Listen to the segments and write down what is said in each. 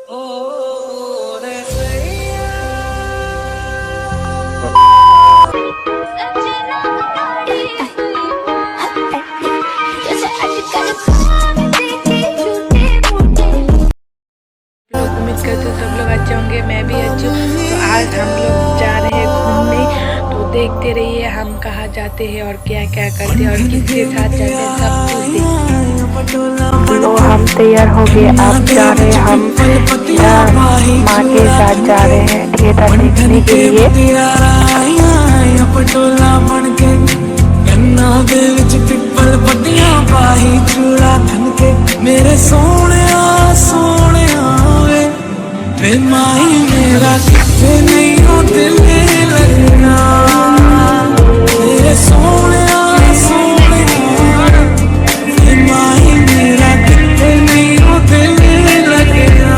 ओ रे सैया। लोग उम्मीद करते हो सब लोग अच्छे होंगे, मैं भी अच्छी हूँ। तो आज हम लोग जा रहे हैं घूमने, तो देखते रहिए हम कहाँ जाते हैं और क्या क्या करते हैं और किसके साथ जाते हैं, सब कुछ देखिए। तो हम तैयार हो गए, आप जा रहे हैं, हम माँ के साथ जा रहे हैं थिएटर देखने के लिए। पटोला बन के गन्ना दे विच पिपल पट्टियां पाही चूड़ा खन के मेरे सोने सोने वे माही मेरा किथे नहीं हो दिल लगना मेरे सोने सोने वे माही मेरा किथे नहीं हो दिल लगना।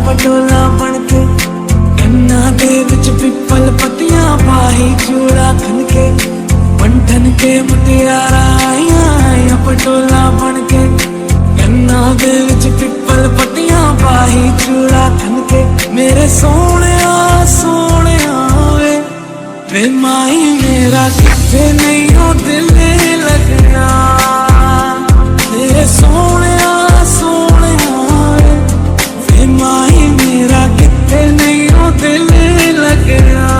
पटोला बन के गन्ना दे विच पिपल पत्तियां पाही चूड़ा खन के बंधन के मुटियारा आया पटोला बन के गन्ना दे विच पिपल पत्तियां पाही चूड़ा खन के मेरे सोने सोने वे माही मेरा किथे नहीं हो दिल लगना तेरे सोने सोने वे माही मेरा किथे नहीं हो दिल लगना।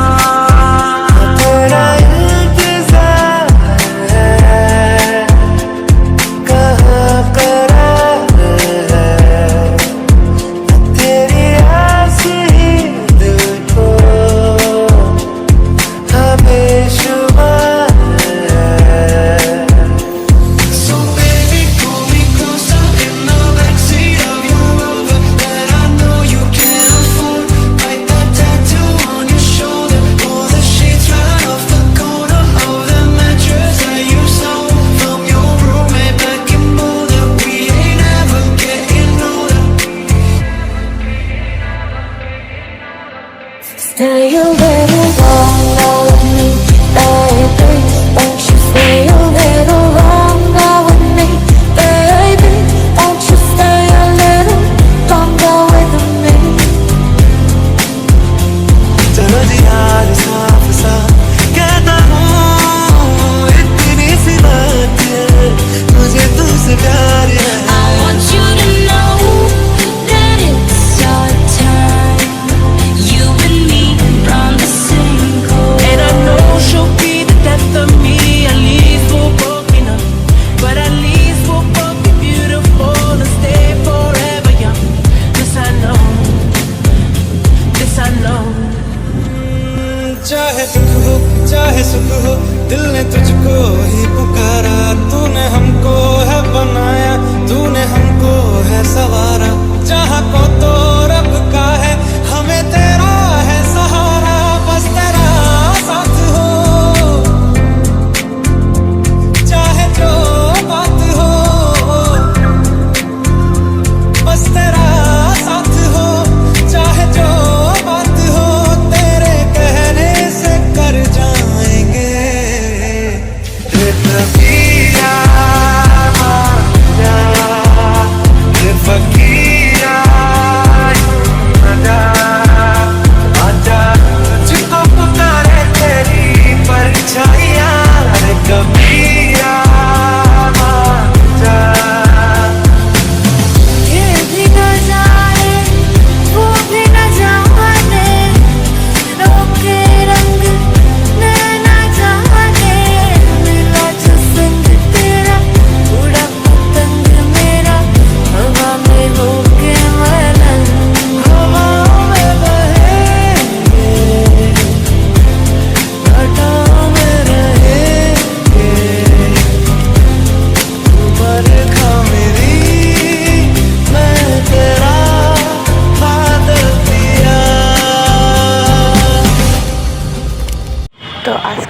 शुभ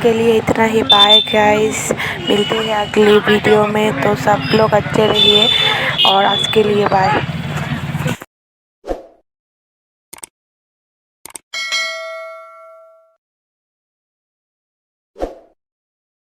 के लिए इतना ही। बाय गाइस, मिलते हैं अगली वीडियो में। तो सब लोग अच्छे रहिए और आज के लिए बाय।